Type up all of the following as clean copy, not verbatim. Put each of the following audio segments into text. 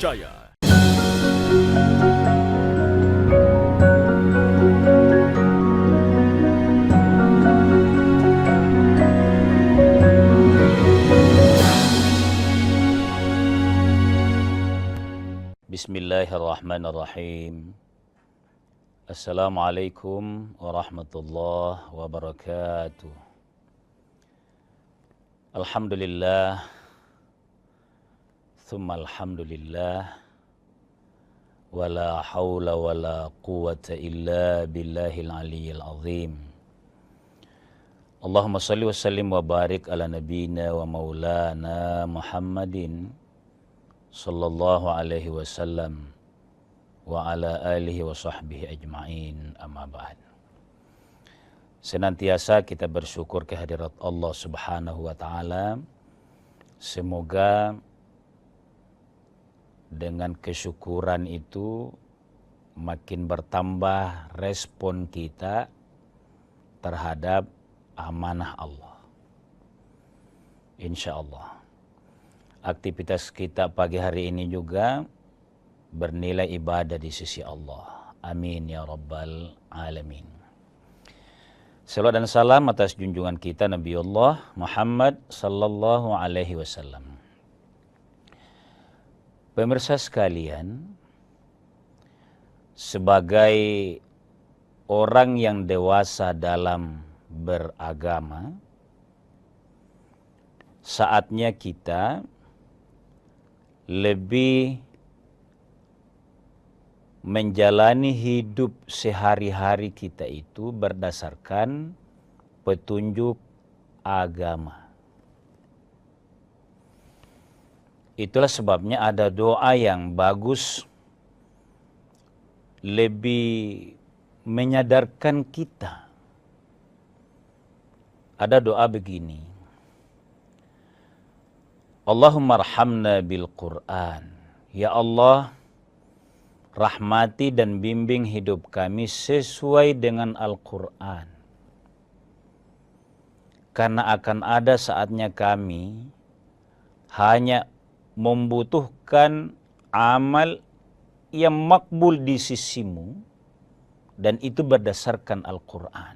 terpercaya. Bismillahirrahmanirrahim. Assalamualaikum warahmatullahi wabarakatuh. Alhamdulillah, thumma alhamdulillah, wala hawla wala quwata illa billahil aliyyil azim. Allahumma salli wa sallim wa barik ala nabiyina wa maulana Muhammadin sallallahu alaihi wasallam wa ala alihi wa sahbihi ajma'in, amma ba'd. Senantiasa kita bersyukur kehadirat Allah subhanahu wa ta'ala. Semoga dengan kesyukuran itu makin bertambah respon kita terhadap amanah Allah. Insya Allah aktivitas kita pagi hari ini juga bernilai ibadah di sisi Allah. Amin ya rabbal alamin. Salawat dan salam atas junjungan kita Nabiullah Muhammad sallallahu alaihi wasallam. Pemirsa sekalian, sebagai orang yang dewasa dalam beragama, saatnya kita lebih menjalani hidup sehari-hari kita itu berdasarkan petunjuk agama. Itulah sebabnya ada doa yang bagus, lebih menyadarkan kita. Ada doa begini: Allahumma arhamna bil Qur'an. Ya Allah, rahmati dan bimbing hidup kami sesuai dengan Al-Quran. Karena akan ada saatnya kami hanya membutuhkan amal yang makbul di sisimu, dan itu berdasarkan Al-Quran.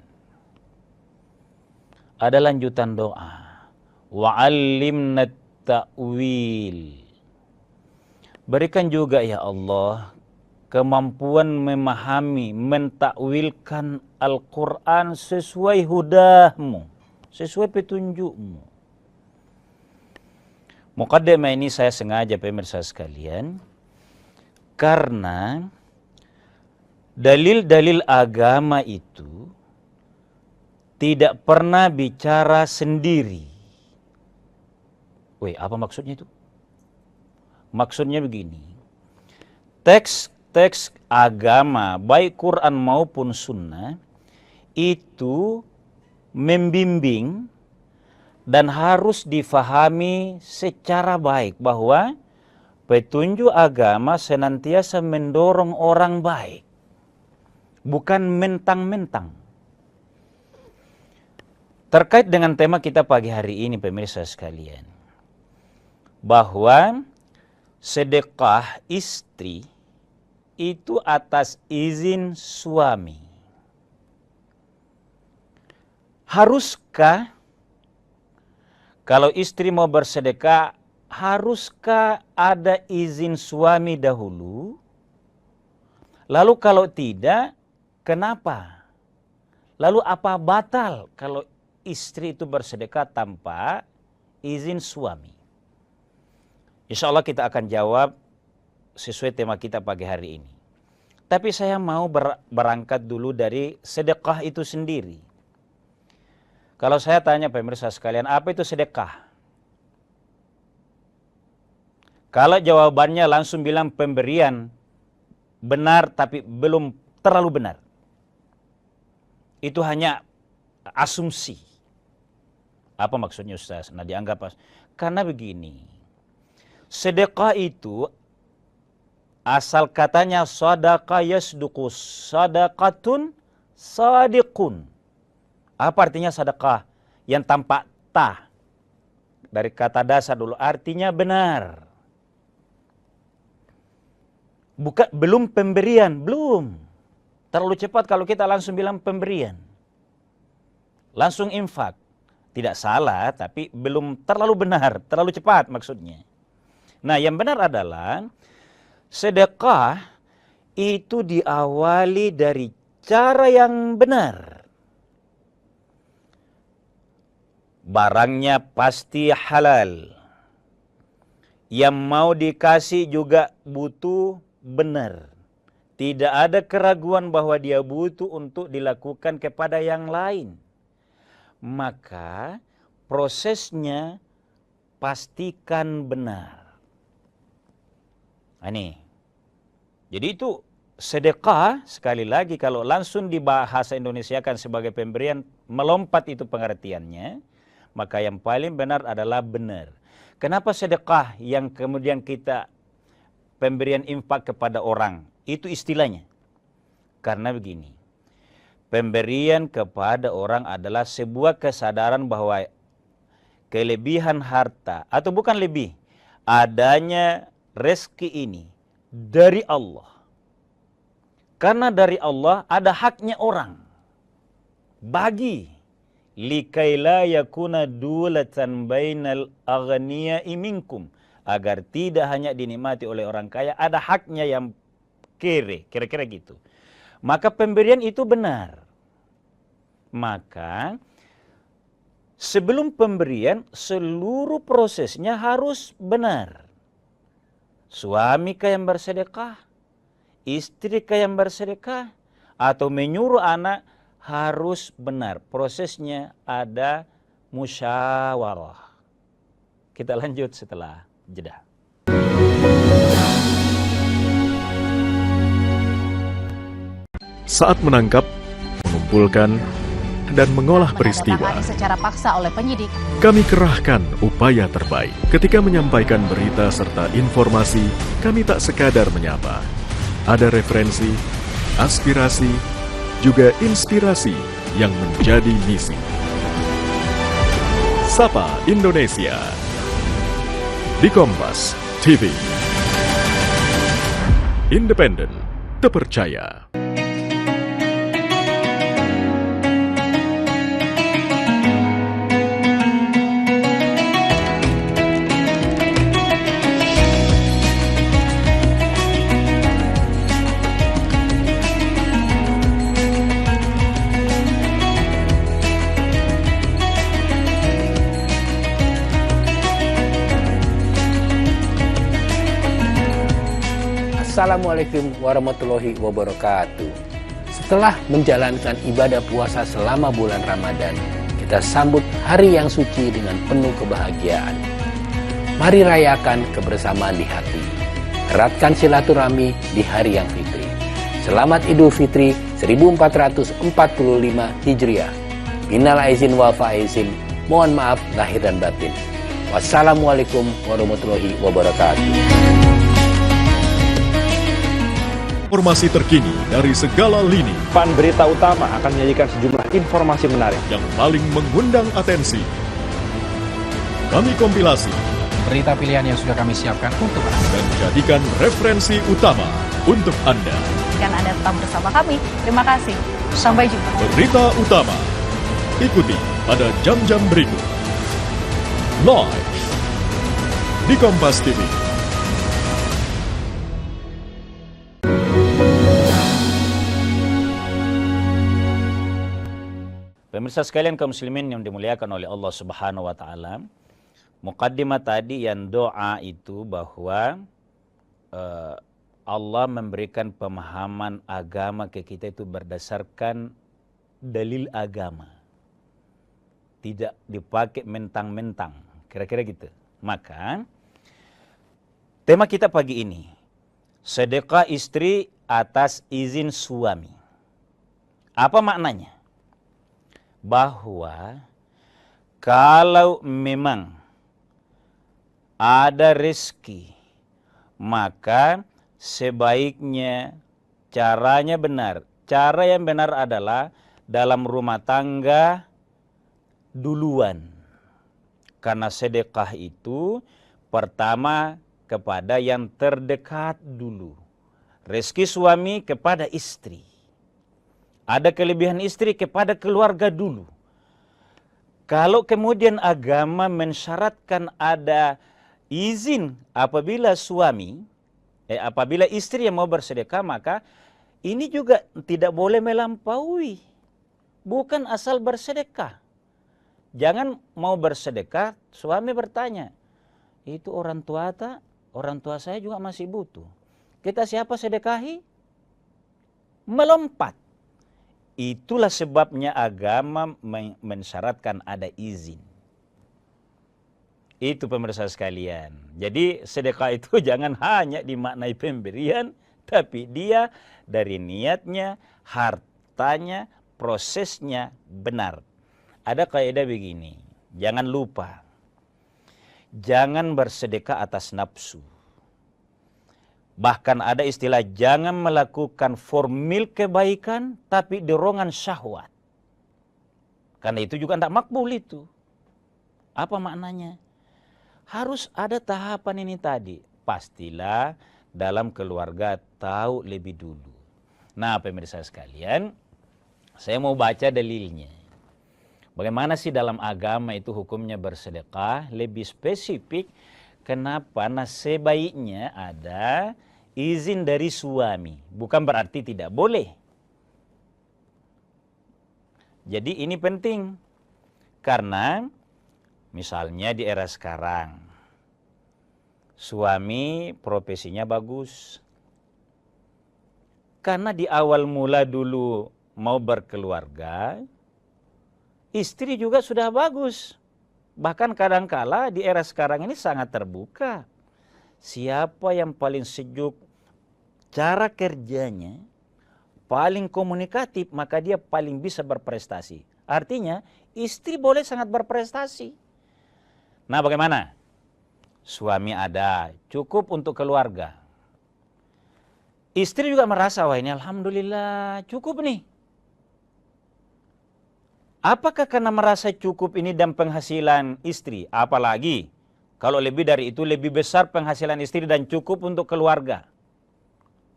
Ada lanjutan doa, wa'allimna ta'wil. Berikan juga ya Allah kemampuan memahami, mentakwilkan Al-Quran sesuai hudahmu, sesuai petunjukmu. Muqaddimah ini saya sengaja pemirsa sekalian, karena dalil-dalil agama itu tidak pernah bicara sendiri. Apa maksudnya itu? Maksudnya begini, teks agama baik Quran maupun Sunnah itu membimbing dan harus difahami secara baik, bahwa petunjuk agama senantiasa mendorong orang baik, bukan mentang-mentang. Terkait dengan tema kita pagi hari ini pemirsa sekalian, bahwa sedekah istri itu atas izin suami. Haruskah kalau istri mau bersedekah, haruskah ada izin suami dahulu? Lalu kalau tidak, kenapa? Lalu apa batal kalau istri itu bersedekah tanpa izin suami? Insya Allah kita akan jawab sesuai tema kita pagi hari ini. Tapi saya mau berangkat dulu dari sedekah itu sendiri. Kalau saya tanya pemirsa sekalian, apa itu sedekah? Kalau jawabannya langsung bilang pemberian, benar tapi belum terlalu benar. Itu hanya asumsi. Apa maksudnya Ustaz? Nah dianggap karena begini, sedekah itu asal katanya sadaqa yasduqu, sadaqatun sadiqun. Apa artinya sedekah? Yang tanpa ta. Dari kata dasar dulu artinya benar. belum pemberian, belum. Terlalu cepat kalau kita langsung bilang pemberian. Langsung infak. Tidak salah, tapi belum terlalu benar, terlalu cepat maksudnya. Nah, yang benar adalah sedekah itu diawali dari cara yang benar. Barangnya pasti halal. Yang mau dikasih juga butuh benar. Tidak ada keraguan bahwa dia butuh untuk dilakukan kepada yang lain. Maka prosesnya pastikan benar. Ini. Jadi itu sedekah, sekali lagi kalau langsung dibahasa Indonesiakan sebagai pemberian, melompat itu pengertiannya, maka yang paling benar adalah benar. Kenapa sedekah yang kemudian kita pemberian infak kepada orang, itu istilahnya? Karena begini, pemberian kepada orang adalah sebuah kesadaran bahwa kelebihan harta, atau bukan lebih, adanya rezeki ini dari Allah. Karena dari Allah ada haknya orang. Bagi likai la yakuna dulatan bainal aghniya'i minkum, agar tidak hanya dinikmati oleh orang kaya, ada haknya yang kira-kira gitu. Maka pemberian itu benar. Maka sebelum pemberian seluruh prosesnya harus benar. Suami kah yang bersedekah, istri kah yang bersedekah, atau menyuruh anak, harus benar. Prosesnya ada musyawarah. Kita lanjut setelah jeda. Saat menangkap, mengumpulkan, dan mengolah peristiwa, secara paksa oleh penyidik, kami kerahkan upaya terbaik. Ketika menyampaikan berita serta informasi, kami tak sekadar menyapa. Ada referensi, aspirasi, juga inspirasi yang menjadi misi. Sapa Indonesia di Kompas TV. Independen, terpercaya. Assalamualaikum warahmatullahi wabarakatuh. Setelah menjalankan ibadah puasa selama bulan Ramadan, kita sambut hari yang suci dengan penuh kebahagiaan. Mari rayakan kebersamaan di hati. Eratkan silaturahmi di hari yang fitri. Selamat Idul Fitri 1445 Hijriah. Minal aizin wal faizin. Mohon maaf lahir dan batin. Wassalamualaikum warahmatullahi wabarakatuh. Informasi terkini dari segala lini Pan Berita Utama akan menyajikan sejumlah informasi menarik yang paling mengundang atensi. Kami kompilasi berita pilihan yang sudah kami siapkan untuk Anda dan jadikan referensi utama untuk Anda. dan Anda tetap bersama kami. Terima kasih. Sampai jumpa. Berita utama ikuti pada jam-jam berikut. Live di Kompas TV. Pemirsa sekalian kaum muslimin yang dimuliakan oleh Allah Subhanahu wa taala, muqaddimah tadi yang doa itu bahwa Allah memberikan pemahaman agama ke kita itu berdasarkan dalil agama. Tidak dipakai mentang-mentang, kira-kira gitu. Maka tema kita pagi ini, sedekah istri atas izin suami. Apa maknanya? Bahwa kalau memang ada rezeki, maka sebaiknya caranya benar. Cara yang benar adalah dalam rumah tangga duluan. Karena sedekah itu pertama kepada yang terdekat dulu. rezeki suami kepada istri. Ada kelebihan istri kepada keluarga dulu. Kalau kemudian agama mensyaratkan ada izin apabila apabila istri yang mau bersedekah, maka ini juga tidak boleh melampaui. Bukan asal bersedekah. Jangan mau bersedekah, suami bertanya, itu orang tua tak? Orang tua saya juga masih butuh. Kita siapa sedekahi? Melompat. Itulah sebabnya agama mensyaratkan ada izin. Itu pemirsa sekalian. Jadi sedekah itu jangan hanya dimaknai pemberian, tapi dia dari niatnya, hartanya, prosesnya benar. Ada kaidah begini, jangan lupa, jangan bersedekah atas nafsu. Bahkan ada istilah jangan melakukan formil kebaikan tapi dorongan syahwat. Karena itu juga tidak makbul itu. Apa maknanya? Harus ada tahapan ini tadi. Pastilah dalam keluarga tahu lebih dulu. Nah, pemirsa sekalian, saya mau baca dalilnya. Bagaimana sih dalam agama itu hukumnya bersedekah? Lebih spesifik, kenapa? Nah, sebaiknya ada izin dari suami. Bukan berarti tidak boleh. Jadi ini penting. Karena misalnya di era sekarang, suami profesinya bagus. Karena di awal mula dulu mau berkeluarga, istri juga sudah bagus. Bahkan kadangkala di era sekarang ini sangat terbuka. Siapa yang paling sejuk, cara kerjanya, paling komunikatif, maka dia paling bisa berprestasi. Artinya, istri boleh sangat berprestasi. Nah, bagaimana? Suami ada, cukup untuk keluarga. Istri juga merasa, wah ini alhamdulillah cukup nih. Apakah karena merasa cukup ini dan penghasilan istri? Apalagi kalau lebih dari itu, lebih besar penghasilan istri dan cukup untuk keluarga.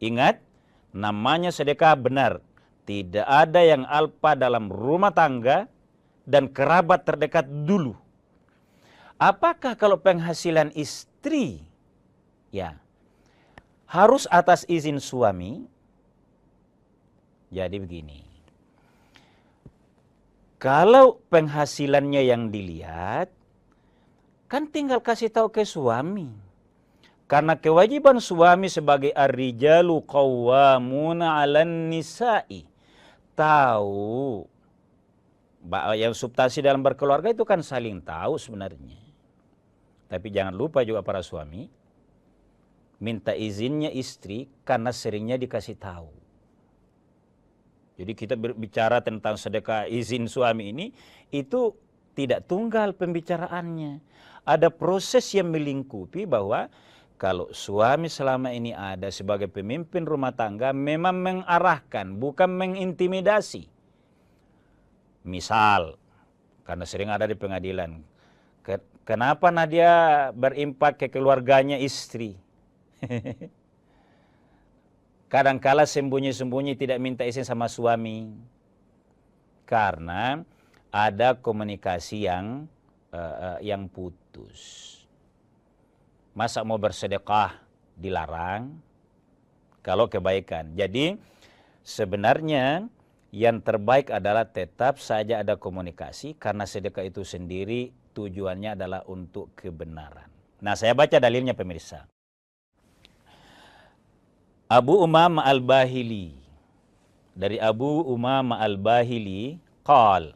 Ingat, namanya sedekah benar. Tidak ada yang alpa dalam rumah tangga dan kerabat terdekat dulu. Apakah kalau penghasilan istri, ya, harus atas izin suami? Jadi begini. Kalau penghasilannya yang dilihat, kan tinggal kasih tahu ke suami. Karena kewajiban suami sebagai ar-rijalu qawwamuna 'alan nisa'i. Tahu. Yang substansi dalam berkeluarga itu kan saling tahu sebenarnya. Tapi jangan lupa juga para suami, minta izinnya istri karena seringnya dikasih tahu. Jadi kita berbicara tentang sedekah izin suami ini, itu tidak tunggal pembicaraannya. Ada proses yang melingkupi bahwa kalau suami selama ini ada sebagai pemimpin rumah tangga memang mengarahkan, bukan mengintimidasi. Misal, karena sering ada di pengadilan, kenapa Nadia berimpak ke keluarganya istri? Kadangkala sembunyi-sembunyi tidak minta izin sama suami. Karena ada komunikasi yang putus. Masa mau bersedekah dilarang? Kalau kebaikan. Jadi sebenarnya yang terbaik adalah tetap saja ada komunikasi. Karena sedekah itu sendiri tujuannya adalah untuk kebenaran. Nah, saya baca dalilnya pemirsa. Abu Umamah Al-Bahili, dari Abu Umamah Al-Bahili qal,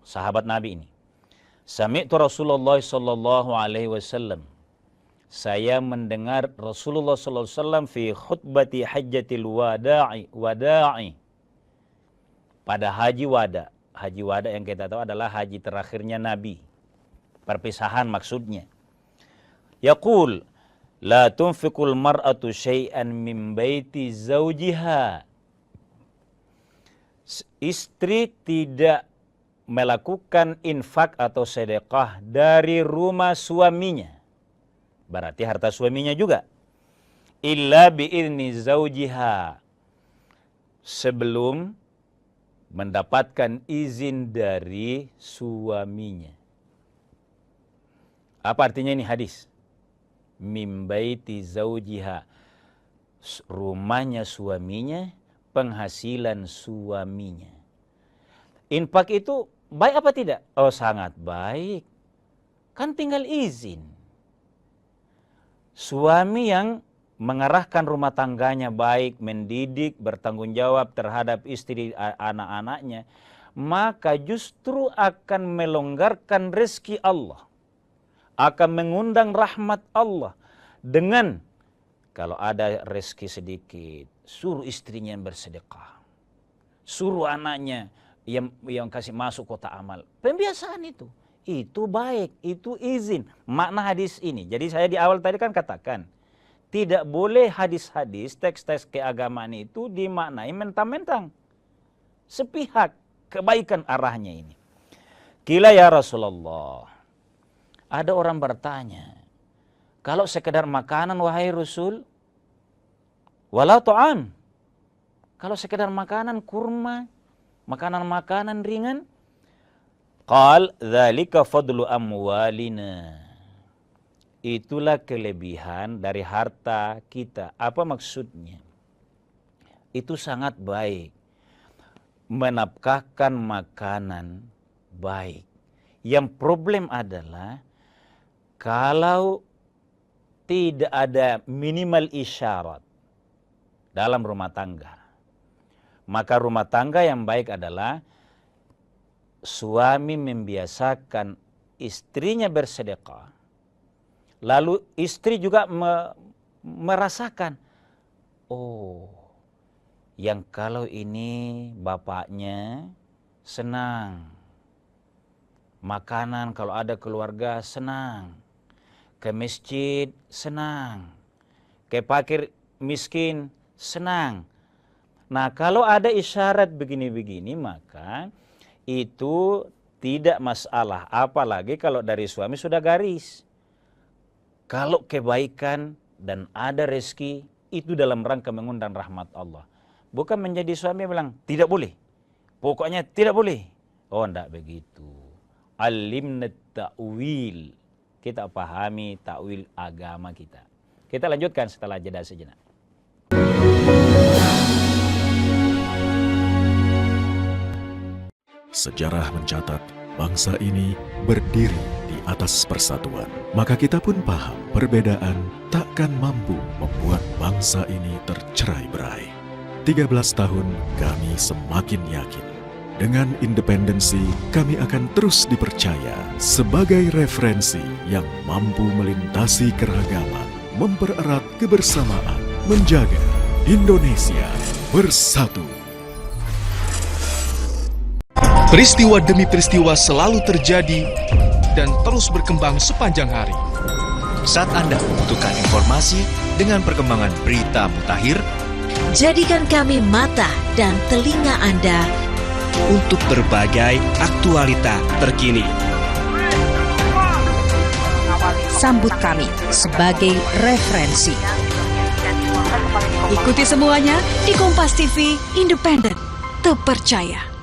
sahabat Nabi ini, sami'tu Rasulullah sallallahu alaihi wasallam, saya mendengar Rasulullah sallallahu alaihi wasallam fi khutbati hajjatil wada'i, pada haji wada. Haji wada yang kita tahu adalah haji terakhirnya Nabi, perpisahan maksudnya. Yaqul, la tunfiqul mar'atu syai'an min baiti zawjiha. Istri tidak melakukan infak atau sedekah dari rumah suaminya. Berarti harta suaminya juga. illa bi'izni zaujiha, sebelum mendapatkan izin dari suaminya. Apa artinya ini hadis? Min baiti zaujiha, rumahnya suaminya, penghasilan suaminya. Infak itu baik apa tidak? Oh, sangat baik. Kan tinggal izin. Suami yang mengarahkan rumah tangganya baik, mendidik, bertanggung jawab terhadap istri anak-anaknya, maka justru akan melonggarkan rezeki Allah, akan mengundang rahmat Allah. Dengan kalau ada rezeki sedikit, suruh istrinya yang bersedekah, suruh anaknya yang kasih masuk kotak amal. Pembiasaan itu baik, itu izin. Makna hadis ini. Jadi saya di awal tadi kan katakan, tidak boleh hadis-hadis, teks-teks keagamaan itu dimaknai mentang-mentang. Sepihak, kebaikan arahnya ini. Qila ya Rasulullah, ada orang bertanya, kalau sekedar makanan wahai Rasul, walau ta'am, kalau sekedar makanan kurma, makanan-makanan ringan, qal dzalika fadlu amwalina, itulah kelebihan dari harta kita. Apa maksudnya? Itu sangat baik, menafkahkan makanan baik. Yang problem adalah kalau tidak ada minimal isyarat dalam rumah tangga, maka rumah tangga yang baik adalah suami membiasakan istrinya bersedekah, lalu istri juga merasakan, oh, yang kalau ini bapaknya senang, makanan kalau ada keluarga senang, ke masjid senang, ke fakir miskin senang. Nah, kalau ada isyarat begini-begini, maka itu tidak masalah. Apalagi kalau dari suami sudah garis. Kalau kebaikan dan ada rezeki, itu dalam rangka mengundang rahmat Allah. Bukan menjadi suami bilang, tidak boleh. Pokoknya tidak boleh. Oh, enggak begitu. Alimna ta'wil. Kita pahami ta'wil agama kita. Kita lanjutkan setelah jeda sejenak. Sejarah mencatat bangsa ini berdiri di atas persatuan. Maka kita pun paham perbedaan takkan mampu membuat bangsa ini tercerai-berai. 13 tahun kami semakin yakin. Dengan independensi kami akan terus dipercaya sebagai referensi yang mampu melintasi keragaman, mempererat kebersamaan, menjaga Indonesia bersatu. Peristiwa demi peristiwa selalu terjadi dan terus berkembang sepanjang hari. Saat Anda membutuhkan informasi dengan perkembangan berita mutakhir, jadikan kami mata dan telinga Anda untuk berbagai aktualita terkini. Sambut kami sebagai referensi. Ikuti semuanya di Kompas TV, independen, terpercaya.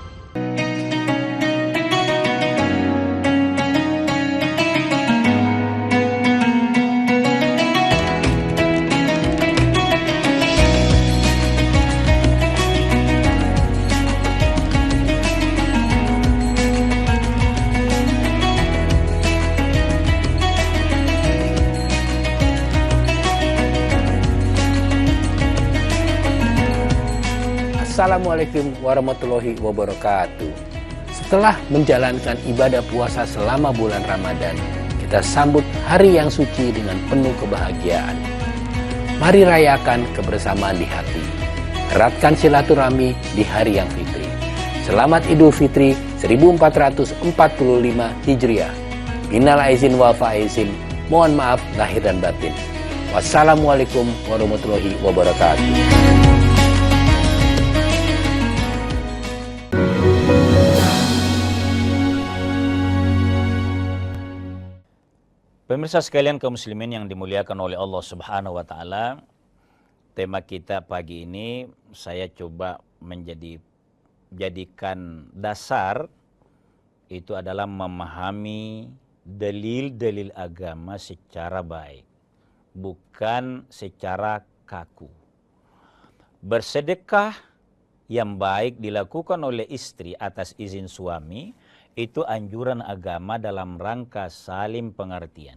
Assalamualaikum warahmatullahi wabarakatuh. Setelah menjalankan ibadah puasa selama bulan Ramadan, kita sambut hari yang suci dengan penuh kebahagiaan. Mari rayakan kebersamaan di hati. Eratkan silaturahmi di hari yang fitri. Selamat Idul Fitri 1445 Hijriah. Minal aizin wal faizin. Mohon maaf lahir dan batin. Wassalamualaikum warahmatullahi wabarakatuh. Pemirsa sekalian kaum muslimin yang dimuliakan oleh Allah Subhanahu wa taala, tema kita pagi ini saya coba jadikan dasar itu adalah memahami dalil-dalil agama secara baik, bukan secara kaku. Bersedekah yang baik dilakukan oleh istri atas izin suami itu anjuran agama dalam rangka saling pengertian,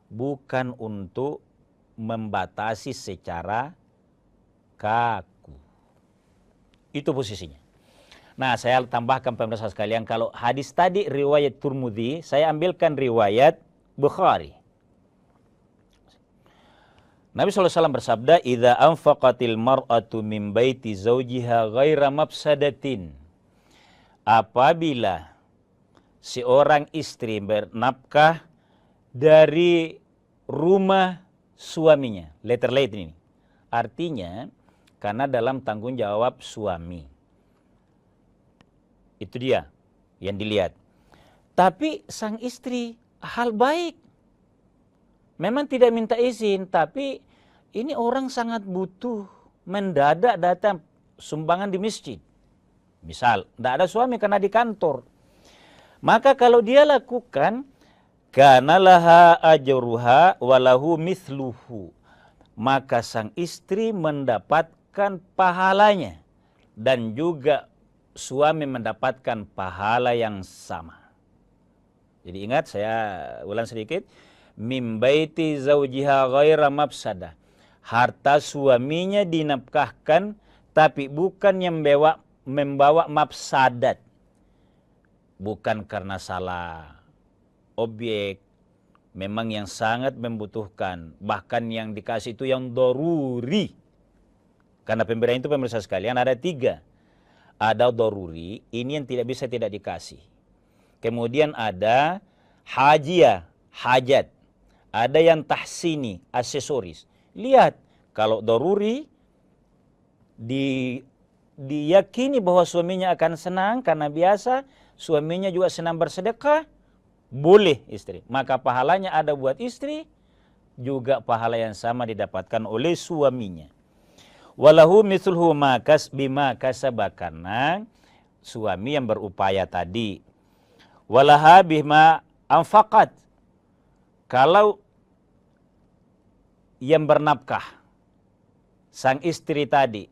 bukan untuk membatasi secara kaku. Itu posisinya. Nah, saya tambahkan pemirsa sekalian, kalau hadis tadi riwayat Tirmidzi, saya ambilkan riwayat Bukhari. Nabi SAW bersabda, "Idza anfaqatil mar'atu min baiti zawjiha ghaira mafsadatin." Apabila seorang istri bernafkah dari rumah suaminya, letter late ini. Artinya, karena dalam tanggung jawab suami. Itu dia yang dilihat. Tapi sang istri hal baik. Memang tidak minta izin, tapi ini orang sangat butuh. Mendadak datang sumbangan di masjid. Misal, tidak ada suami karena di kantor. Maka kalau dia lakukan, kana laha ajruha walahu mithluhu. Maka sang istri mendapatkan pahalanya. Dan juga suami mendapatkan pahala yang sama. Jadi ingat, saya ulang sedikit. Min baiti zawjiha ghaira mafsadah. Harta suaminya dinafkahkan, tapi bukan yang membawa mafsadat. Bukan karena salah objek, memang yang sangat membutuhkan. Bahkan yang dikasih itu yang daruri. Karena pemberian itu pemirsa sekalian ada 3. Ada daruri, ini yang tidak bisa tidak dikasih. Kemudian ada hajiyah, hajat. Ada yang tahsini, aksesoris. Lihat, kalau daruri diyakini bahwa suaminya akan senang karena biasa suaminya juga senang bersedekah, boleh istri. Maka pahalanya ada buat istri, juga pahala yang sama didapatkan oleh suaminya. Walahu mithluhu bima kasaba, karena suami yang berupaya tadi. Walaha bima anfaqat, kalau yang bernafkah sang istri tadi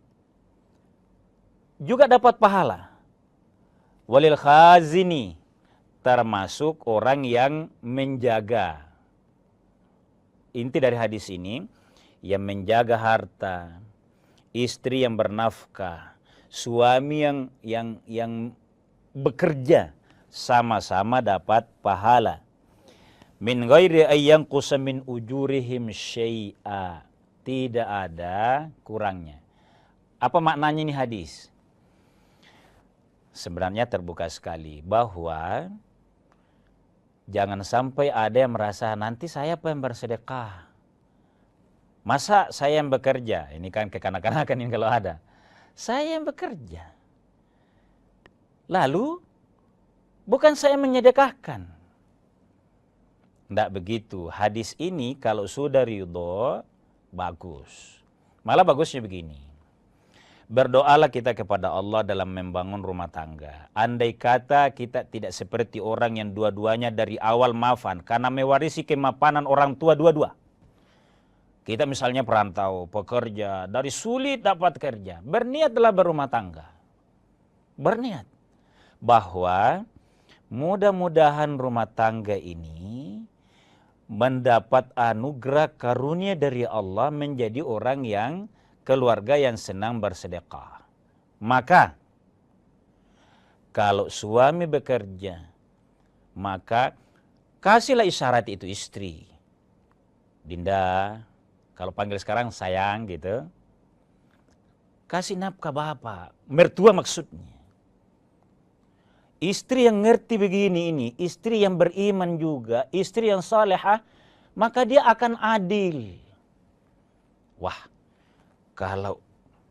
juga dapat pahala. Walil khazini, termasuk orang yang menjaga. Inti dari hadis ini, yang menjaga harta, istri yang bernafkah, suami yang bekerja, sama-sama dapat pahala. Min ghairi ayyanqusa min ujurihim syai'a. Tidak ada kurangnya. Apa maknanya ini hadis? Sebenarnya terbuka sekali, bahwa jangan sampai ada yang merasa nanti saya yang bersedekah. Masa saya yang bekerja? Ini kan kekanak-kanakan ini kalau ada. Saya yang bekerja. Lalu, bukan saya menyedekahkan. Tidak begitu. Hadis ini kalau sudah ridho, bagus. Malah bagusnya begini. Berdoalah kita kepada Allah dalam membangun rumah tangga. Andai kata kita tidak seperti orang yang dua-duanya dari awal maafan, karena mewarisi kemapanan orang tua dua-dua. Kita misalnya perantau, pekerja, dari sulit dapat kerja. Berniatlah berumah tangga. Berniat. Bahwa mudah-mudahan rumah tangga ini mendapat anugerah karunia dari Allah menjadi orang yang keluarga yang senang bersedekah. Maka, kalau suami bekerja, maka kasihlah isyarat itu istri. Dinda, kalau panggil sekarang sayang gitu. Kasih nafkah bapak, mertua maksudnya. Istri yang ngerti begini ini, istri yang beriman juga, istri yang salehah, maka dia akan adil. Wah, kalau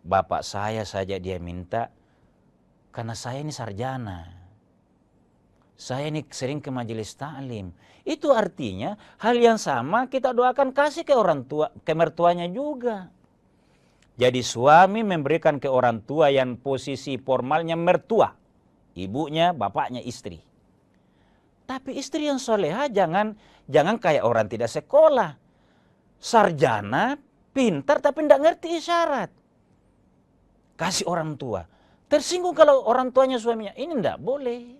bapak saya saja dia minta, karena saya ini sarjana. Saya ini sering ke majelis taklim. Itu artinya hal yang sama kita doakan kasih ke orang tua, ke mertuanya juga. Jadi suami memberikan ke orang tua yang posisi formalnya mertua, ibunya, bapaknya, istri. Tapi istri yang soleha jangan kayak orang tidak sekolah, sarjana, pintar tapi tidak ngerti isyarat. Kasih orang tua. Tersinggung kalau orang tuanya suaminya. Ini tidak boleh.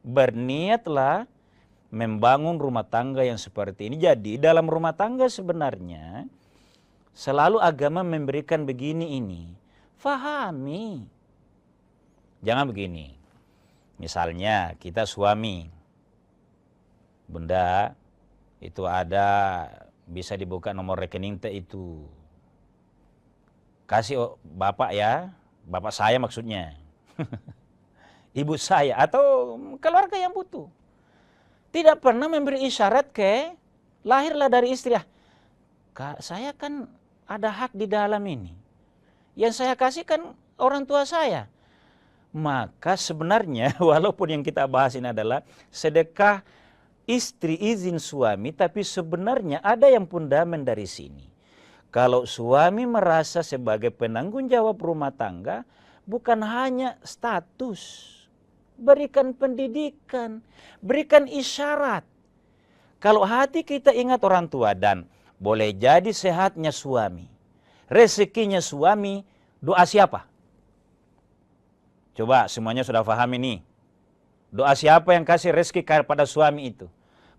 Berniatlah membangun rumah tangga yang seperti ini. Jadi dalam rumah tangga sebenarnya selalu agama memberikan begini ini. Fahami. Jangan begini. Misalnya kita suami. Bunda, itu ada bisa dibuka nomor rekening itu. Kasih bapak ya. Bapak saya maksudnya. Ibu saya atau keluarga yang butuh. Tidak pernah memberi isyarat ke lahirlah dari istri. Kak, saya kan ada hak di dalam ini. Yang saya kasih kan orang tua saya. Maka sebenarnya walaupun yang kita bahas ini adalah sedekah istri izin suami, tapi sebenarnya ada yang fundament dari sini. Kalau suami merasa sebagai penanggung jawab rumah tangga, bukan hanya status. Berikan pendidikan, berikan isyarat. Kalau hati kita ingat orang tua dan boleh jadi sehatnya suami, rezekinya suami, doa siapa? Coba semuanya sudah paham ini. Doa siapa yang kasih rezeki kepada suami itu?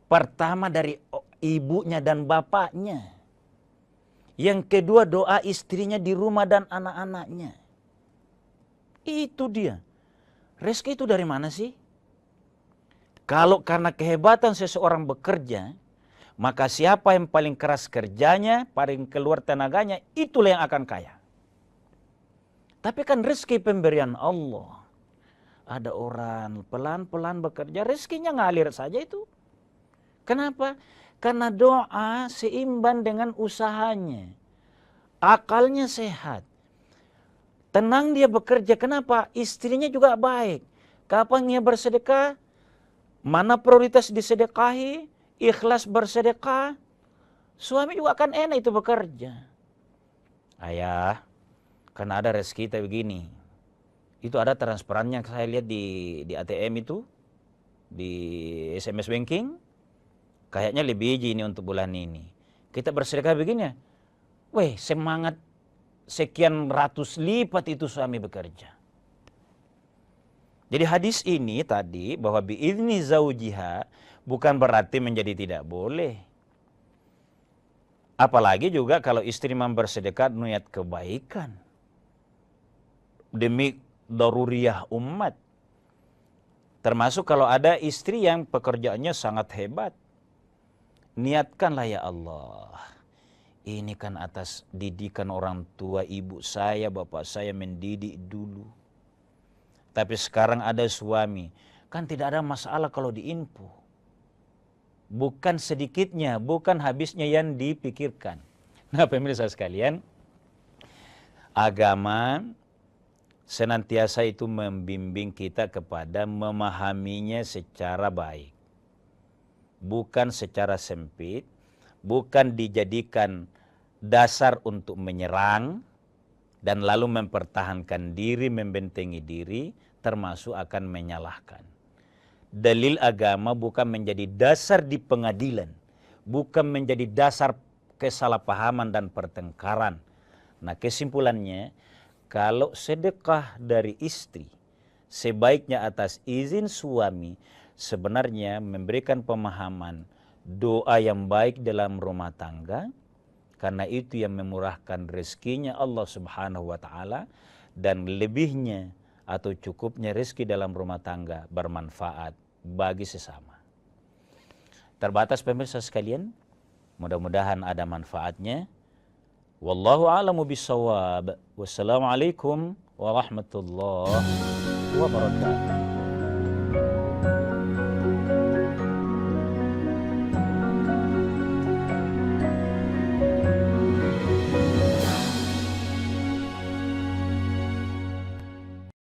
Pertama dari ibunya dan bapaknya. Yang kedua doa istrinya di rumah dan anak-anaknya. Itu dia. Rezeki itu dari mana sih? Kalau karena kehebatan seseorang bekerja, maka siapa yang paling keras kerjanya, paling keluar tenaganya, itulah yang akan kaya. Tapi kan rezeki pemberian Allah. Ada orang pelan-pelan bekerja, rezekinya ngalir saja itu. Kenapa? Karena doa seimbang dengan usahanya. Akalnya sehat. Tenang dia bekerja. Kenapa? Istrinya juga baik. Kapan dia bersedekah? Mana prioritas disedekahi? Ikhlas bersedekah. Suami juga akan enak itu bekerja. Ayah, karena ada rezeki kita begini. Itu ada transferannya saya lihat di ATM itu. Di SMS banking. Kayaknya lebih hiji ini untuk bulan ini. Kita bersedekah begini ya. Weh, semangat sekian ratus lipat itu suami bekerja. Jadi hadis ini tadi bahwa biizni zaujiha bukan berarti menjadi tidak boleh. Apalagi juga kalau istri bersedekah niat kebaikan. Demi daruriyah umat. Termasuk kalau ada istri yang pekerjaannya sangat hebat. Niatkanlah ya Allah. Ini kan atas didikan orang tua ibu saya, bapak saya mendidik dulu. Tapi sekarang ada suami. Kan tidak ada masalah kalau diinfo. Bukan sedikitnya, bukan habisnya yang dipikirkan. Nah pemirsa sekalian, agama senantiasa itu membimbing kita kepada memahaminya secara baik. Bukan secara sempit, bukan dijadikan dasar untuk menyerang dan lalu mempertahankan diri, membentengi diri, termasuk akan menyalahkan. Dalil agama bukan menjadi dasar di pengadilan, bukan menjadi dasar kesalahpahaman dan pertengkaran. Nah kesimpulannya, kalau sedekah dari istri sebaiknya atas izin suami, sebenarnya memberikan pemahaman doa yang baik dalam rumah tangga, karena itu yang memurahkan rezekinya Allah Subhanahu wa taala, dan lebihnya atau cukupnya rezeki dalam rumah tangga bermanfaat bagi sesama. Terbatas pemirsa sekalian, mudah-mudahan ada manfaatnya. Wallahu a'lamu bissawab. Wassalamualaikum warahmatullahi wabarakatuh.